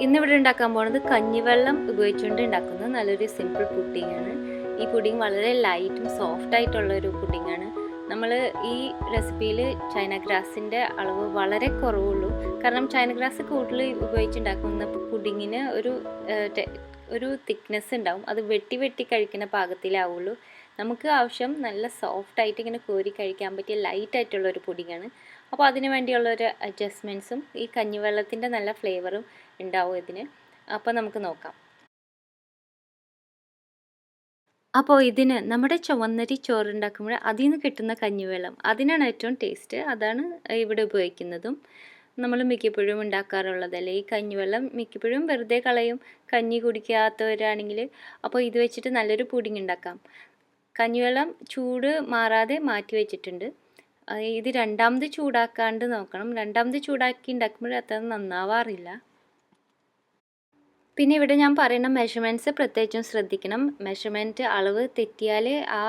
ഇന്നിവിടെ ഉണ്ടാക്കാൻ പോകുന്നത് കഞ്ഞിവെള്ളം ഉപയോഗിച്ചുകൊണ്ട് ഉണ്ടാക്കുന്ന നല്ലൊരു സിമ്പിൾ പുഡിങ്ങാണ്. ഈ പുഡിങ് വളരെ ലൈറ്റും സോഫ്റ്റ് ആയിട്ടുള്ള ഒരു പുഡിങ്ങാണ്. നമ്മൾ ഈ റെസിപ്പിയിൽ ചൈന ഗ്രാസിൻ്റെ അളവ് വളരെ കുറവുള്ളൂ. കാരണം ചൈന ഗ്രാസ് കൂടുതൽ ഉപയോഗിച്ചുണ്ടാക്കുന്ന പുഡിങ്ങിന് ഒരു തിക്നെസ് ഉണ്ടാവും. അത് വെട്ടി വെട്ടി കഴിക്കുന്ന പാകത്തിലാവുള്ളൂ. നമുക്ക് ആവശ്യം നല്ല സോഫ്റ്റായിട്ട് ഇങ്ങനെ കോരി കഴിക്കാൻ പറ്റിയ ലൈറ്റായിട്ടുള്ള ഒരു പുഡിങ്ങാണ്. അപ്പോൾ അതിന് വേണ്ടിയുള്ളൊരു അഡ്ജസ്റ്റ്മെൻറ്റ്സും ഈ കഞ്ഞിവെള്ളത്തിൻ്റെ നല്ല ഫ്ലേവറും ഉണ്ടാവും ഇതിന്. അപ്പോൾ നമുക്ക് നോക്കാം. അപ്പോൾ ഇതിന് നമ്മുടെ ചുവന്നരി ചോറുണ്ടാക്കുമ്പോൾ അതിൽ നിന്ന് കിട്ടുന്ന കഞ്ഞിവെള്ളം അതിനാണ് ഏറ്റവും ടേസ്റ്റ്. അതാണ് ഇവിടെ ഉപയോഗിക്കുന്നതും. നമ്മൾ മിക്കപ്പോഴും ഉണ്ടാക്കാറുള്ളതല്ലേ ഈ കഞ്ഞിവെള്ളം. മിക്കപ്പോഴും വെറുതെ കളയും കഞ്ഞി കുടിക്കാത്തവരാണെങ്കിൽ. അപ്പോൾ ഇത് വെച്ചിട്ട് നല്ലൊരു പുഡിങ് ഉണ്ടാക്കാം. കഞ്ഞിവെള്ളം ചൂട് മാറാതെ മാറ്റി വെച്ചിട്ടുണ്ട്. ഇത് രണ്ടാമത് ചൂടാക്കാണ്ട് നോക്കണം. രണ്ടാമത് ചൂടാക്കി ഉണ്ടാക്കുമ്പോൾ അത്ര നന്നാവാറില്ല. പിന്നെ ഇവിടെ ഞാൻ പറയുന്ന മെഷർമെൻറ്റ്സ് പ്രത്യേകിച്ചും ശ്രദ്ധിക്കണം. മെഷർമെൻറ്റ് അളവ് തെറ്റിയാൽ ആ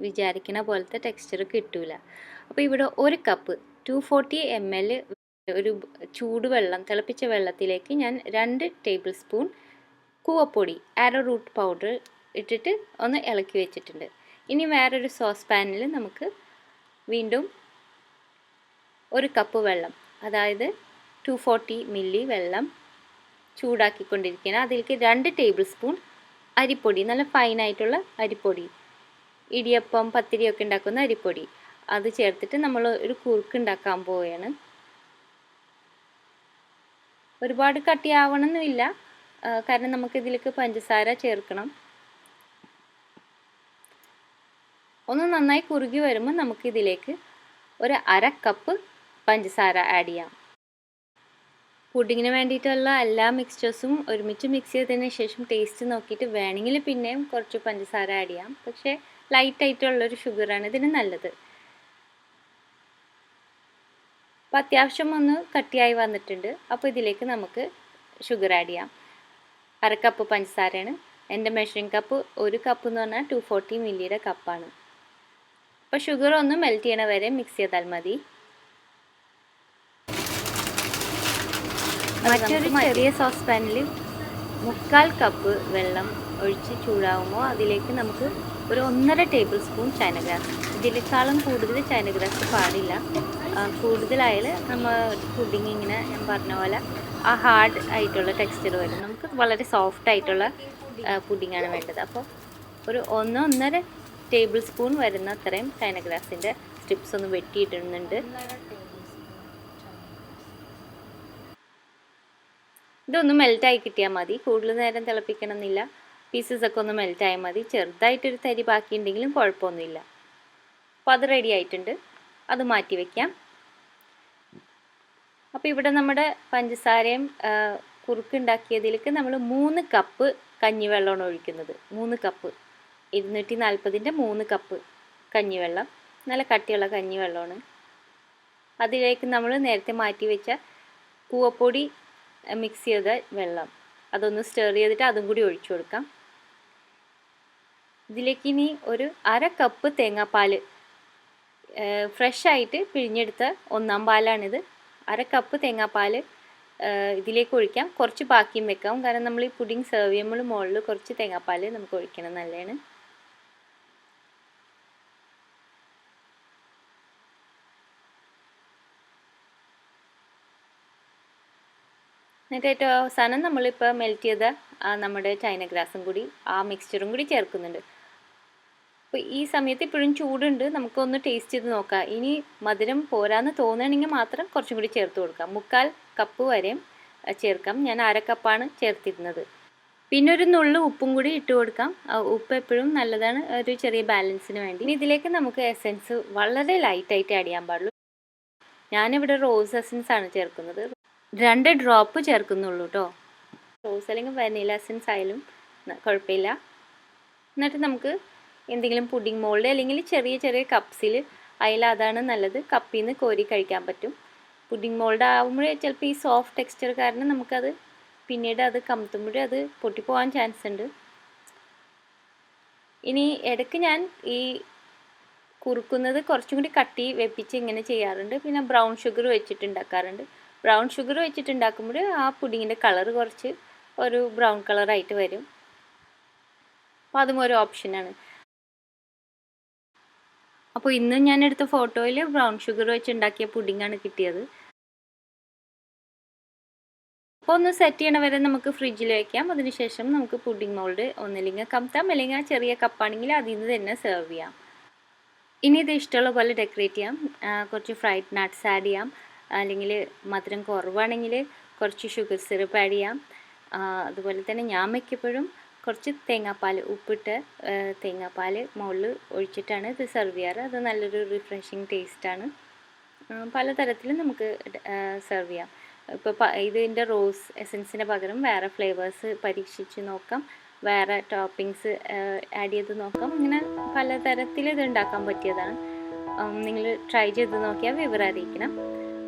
വിചാരിക്കുന്ന പോലത്തെ ടെക്സ്ചർ കിട്ടില്ല. അപ്പോൾ ഇവിടെ ഒരു കപ്പ് 240 ml ഒരു ചൂടുവെള്ളം തിളപ്പിച്ച വെള്ളത്തിലേക്ക് ഞാൻ 2 ടേബിൾ സ്പൂൺ കൂവപ്പൊടി ആരോറൂട്ട് പൗഡർ ഇട്ടിട്ട് ഒന്ന് ഇളക്കി വെച്ചിട്ടുണ്ട്. ഇനി വേറൊരു സോസ് പാനിൽ നമുക്ക് വീണ്ടും ഒരു കപ്പ് വെള്ളം, അതായത് 240 മില്ലി വെള്ളം ചൂടാക്കിക്കൊണ്ടിരിക്കുകയാണ്. അതിലേക്ക് 2 ടേബിൾ സ്പൂൺ അരിപ്പൊടി, നല്ല ഫൈനായിട്ടുള്ള അരിപ്പൊടി, ഇടിയപ്പം പത്തിരിയൊക്കെ ഉണ്ടാക്കുന്ന അരിപ്പൊടി, അത് ചേർത്തിട്ട് നമ്മൾ ഒരു കുറുക്ക് ഉണ്ടാക്കാൻ പോവുകയാണ്. ഒരുപാട് കട്ടിയാവണമെന്നില്ല, കാരണം നമുക്കിതിലേക്ക് പഞ്ചസാര ചേർക്കണം. ഒന്ന് നന്നായി കുറുകി വരുമ്പോൾ നമുക്കിതിലേക്ക് ഒരു 1/2 കപ്പ് പഞ്ചസാര ആഡ് ചെയ്യാം. പുഡിങ്ങിന് വേണ്ടിയിട്ടുള്ള എല്ലാ മിക്സ്ചേഴ്സും ഒരുമിച്ച് മിക്സ് ചെയ്തതിന് ശേഷം ടേസ്റ്റ് നോക്കിയിട്ട് വേണമെങ്കിൽ പിന്നെയും കുറച്ച് പഞ്ചസാര ആഡ് ചെയ്യാം. പക്ഷേ ലൈറ്റായിട്ടുള്ളൊരു ഷുഗറാണ് ഇതിന് നല്ലത്. അപ്പോൾ അത്യാവശ്യം ഒന്ന് കട്ടിയായി വന്നിട്ടുണ്ട്. അപ്പോൾ ഇതിലേക്ക് നമുക്ക് ഷുഗർ ആഡ് ചെയ്യാം. 1/2 കപ്പ് പഞ്ചസാരയാണ്. എൻ്റെ മെഷറിംഗ് കപ്പ് 1 കപ്പ് എന്ന് പറഞ്ഞാൽ 240 മില്ലിയുടെ കപ്പാണ്. അപ്പോൾ ഷുഗർ ഒന്ന് മെൽറ്റ് ചെയ്യണ വരെ മിക്സ് ചെയ്താൽ മതി. മറ്റൊരു ചെറിയ സോസ് പാനിൽ 3/4 കപ്പ് വെള്ളം ഒഴിച്ച് ചൂടാകുമ്പോൾ അതിലേക്ക് നമുക്ക് ഒരു 1.5 ടേബിൾ സ്പൂൺ ചൈന ഗ്രാസ്, ഇതിനേക്കാളും കൂടുതൽ ചൈന ഗ്രാസ് പാടില്ല. കൂടുതലായാൽ നമ്മൾ പുഡിങ് ഇങ്ങനെ ഞാൻ പറഞ്ഞ പോലെ ആ ഹാർഡ് ആയിട്ടുള്ള ടെക്സ്ചർ വരും. നമുക്ക് വളരെ സോഫ്റ്റ് ആയിട്ടുള്ള പുഡിങ്ങാണ് വേണ്ടത്. അപ്പോൾ ഒരു 1.5 ടേബിൾ സ്പൂൺ വരുന്ന അത്രയും ചൈന ഗ്രാസിൻ്റെ സ്ട്രിപ്സ് ഒന്ന് വെട്ടിയിടുന്നുണ്ട്. ഇതൊന്ന് മെൽറ്റായി കിട്ടിയാൽ മതി. കൂടുതൽ നേരം തിളപ്പിക്കണമെന്നില്ല. പീസസൊക്കെ ഒന്ന് മെൽറ്റായാൽ മതി. ചെറുതായിട്ടൊരു തരി ബാക്കിയുണ്ടെങ്കിലും കുഴപ്പമൊന്നുമില്ല. അപ്പോൾ അത് റെഡി ആയിട്ടുണ്ട്. അത് മാറ്റി വയ്ക്കാം. അപ്പോൾ ഇവിടെ നമ്മുടെ പഞ്ചസാരയും കുറുക്കുണ്ടാക്കിയതിലേക്ക് നമ്മൾ 3 കപ്പ് കഞ്ഞിവെള്ളമാണ് ഒഴിക്കുന്നത്. 3 കപ്പ് 240ൻ്റെ 3 കപ്പ് കഞ്ഞിവെള്ളം, നല്ല കട്ടിയുള്ള കഞ്ഞിവെള്ളമാണ്. അതിലേക്ക് നമ്മൾ നേരത്തെ മാറ്റി വെച്ച കൂവപ്പൊടി മിക്സ് ചെയ്ത വെള്ളം അതൊന്ന് സ്റ്റർ ചെയ്തിട്ട് അതും കൂടി ഒഴിച്ചു കൊടുക്കാം. ഇതിലേക്ക് ഇനി ഒരു 1/2 കപ്പ് തേങ്ങാപ്പാൽ, ഫ്രഷ് ആയിട്ട് പിഴിഞ്ഞെടുത്ത 1ാം പാലാണിത്. 1/2 കപ്പ് തേങ്ങാപ്പാൽ ഇതിലേക്ക് ഒഴിക്കാം. കുറച്ച് ബാക്കിയും വെക്കാം, കാരണം നമ്മൾ ഈ പുഡിങ് സെർവ് ചെയ്യുമ്പോൾ മുകളിൽ കുറച്ച് തേങ്ങാപ്പാൽ നമുക്ക് ഒഴിക്കണം, നല്ലതാണ്. എന്നിട്ട് ഏറ്റവും അവസാനം നമ്മളിപ്പോൾ മെൽറ്റ് ചെയ്ത നമ്മുടെ ചൈന ഗ്രാസും കൂടി ആ മിക്സ്ചറും കൂടി ചേർക്കുന്നുണ്ട്. അപ്പോൾ ഈ സമയത്ത് ഇപ്പോഴും ചൂടുണ്ട്. നമുക്കൊന്ന് ടേസ്റ്റ് ചെയ്ത് നോക്കാം. ഇനി മധുരം പോരാന്ന് തോന്നുകയാണെങ്കിൽ മാത്രം കുറച്ചും കൂടി ചേർത്ത് കൊടുക്കാം. 3/4 കപ്പ് വരെയും ചേർക്കാം. ഞാൻ 1/2 കപ്പാണ് ചേർത്തിരുന്നത്. പിന്നെ ഒരു നുള്ളു ഉപ്പും കൂടി ഇട്ട് കൊടുക്കാം. ഉപ്പ് എപ്പോഴും നല്ലതാണ്, ഒരു ചെറിയ ബാലൻസിന് വേണ്ടി. ഇനി ഇതിലേക്ക് നമുക്ക് എസൻസ് വളരെ ലൈറ്റായിട്ട് ആഡ് ചെയ്യാൻ പാടുള്ളൂ. ഞാനിവിടെ റോസ് എസൻസ് ആണ് ചേർക്കുന്നത്. 2 ഡ്രോപ്പ് ചേർക്കുന്നുള്ളൂ കേട്ടോ. റോസ് അല്ലെങ്കിൽ വനില എസൻസ് ആയാലും കുഴപ്പമില്ല. എന്നിട്ട് നമുക്ക് എന്തെങ്കിലും പുഡിംഗ് മോൾഡ് അല്ലെങ്കിൽ ചെറിയ ചെറിയ കപ്സിൽ അതിൽ അതാണ് നല്ലത്. കപ്പിൽ നിന്ന് കോരി കഴിക്കാൻ പറ്റും. പുഡിംഗ് മോൾഡ് ആകുമ്പോൾ ചിലപ്പോൾ ഈ സോഫ്റ്റ് ടെക്സ്ചർ കാരണം നമുക്കത് പിന്നീട് അത് കമത്തുമ്പോൾ അത് പൊട്ടിപ്പോകാൻ ചാൻസ് ഉണ്ട്. ഇനി ഇടയ്ക്ക് ഞാൻ ഈ കുറുക്കുന്നത് കുറച്ചും കൂടി കട്ടി വെപ്പിച്ച് ഇങ്ങനെ ചെയ്യാറുണ്ട്. പിന്നെ ബ്രൗൺ ഷുഗർ വെച്ചിട്ട് ഉണ്ടാക്കാറുണ്ട്. ബ്രൗൺ ഷുഗർ വെച്ചിട്ടുണ്ടാക്കുമ്പോൾ ആ പുഡിങ്ങിൻ്റെ കളർ കുറച്ച് ഒരു ബ്രൗൺ കളറായിട്ട് വരും. അപ്പോൾ അതും ഒരു ഓപ്ഷനാണ്. അപ്പോൾ ഇന്ന് ഞാൻ എടുത്ത ഫോട്ടോയിൽ ബ്രൗൺ ഷുഗർ വെച്ച് ഉണ്ടാക്കിയ പുഡിങ്ങാണ് കിട്ടിയത്. അപ്പോൾ ഒന്ന് സെറ്റ് ചെയ്യണ വരെ നമുക്ക് ഫ്രിഡ്ജിൽ വയ്ക്കാം. അതിനുശേഷം നമുക്ക് പുഡിംഗ് മോൾഡ് ഒന്നില്ലെങ്കിൽ കമത്താം, അല്ലെങ്കിൽ ആ ചെറിയ കപ്പാണെങ്കിൽ അതിൽ നിന്ന് തന്നെ സെർവ് ചെയ്യാം. ഇനി ഇത് ഇഷ്ടമുള്ള പോലെ ഡെക്കറേറ്റ് ചെയ്യാം. കുറച്ച് ഫ്രൈഡ് നട്ട്സ് ആഡ് ചെയ്യാം, അല്ലെങ്കിൽ മധുരം കുറവാണെങ്കിൽ കുറച്ച് ഷുഗർ സിറപ്പ് ആഡ് ചെയ്യാം. അതുപോലെ തന്നെ ഞാൻ മിക്കപ്പോഴും കുറച്ച് തേങ്ങാപ്പാൽ, ഉപ്പിട്ട് തേങ്ങാപ്പാൽ മുകളിൽ ഒഴിച്ചിട്ടാണ് ഇത് സെർവ് ചെയ്യാറ്. അത് നല്ലൊരു റിഫ്രഷിങ് ടേസ്റ്റാണ്. പലതരത്തിലും നമുക്ക് സെർവ് ചെയ്യാം. ഇപ്പോൾ ഇതിൻ്റെ റോസ് എസൻസിന് പകരം വേറെ ഫ്ലേവേഴ്സ് പരീക്ഷിച്ച് നോക്കാം, വേറെ ടോപ്പിങ്സ് ആഡ് ചെയ്ത് നോക്കാം. ഇങ്ങനെ പലതരത്തിൽ ഇത് ഉണ്ടാക്കാൻ പറ്റിയതാണ്. നിങ്ങൾ ട്രൈ ചെയ്ത് നോക്കിയാൽ വിവരം അറിയിക്കണം.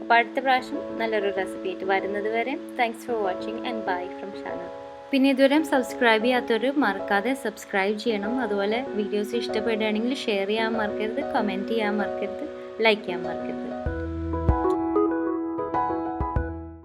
അപ്പോൾ അടുത്ത പ്രാവശ്യം നല്ലൊരു റെസിപ്പി ആയിട്ട് വരുന്നത് വരെ thanks for watching and bye from Shanu. പിന്നെ ഇതുവരെ സബ്സ്ക്രൈബ് ചെയ്യാത്തവർ മറക്കാതെ സബ്സ്ക്രൈബ് ചെയ്യണം. അതുപോലെ വീഡിയോസ് ഇഷ്ടപ്പെടുകയാണെങ്കിൽ ഷെയർ ചെയ്യാൻ മറക്കരുത്, കമൻറ്റ് ചെയ്യാൻ മറക്കരുത്, ലൈക്ക് ചെയ്യാൻ മറക്കരുത്.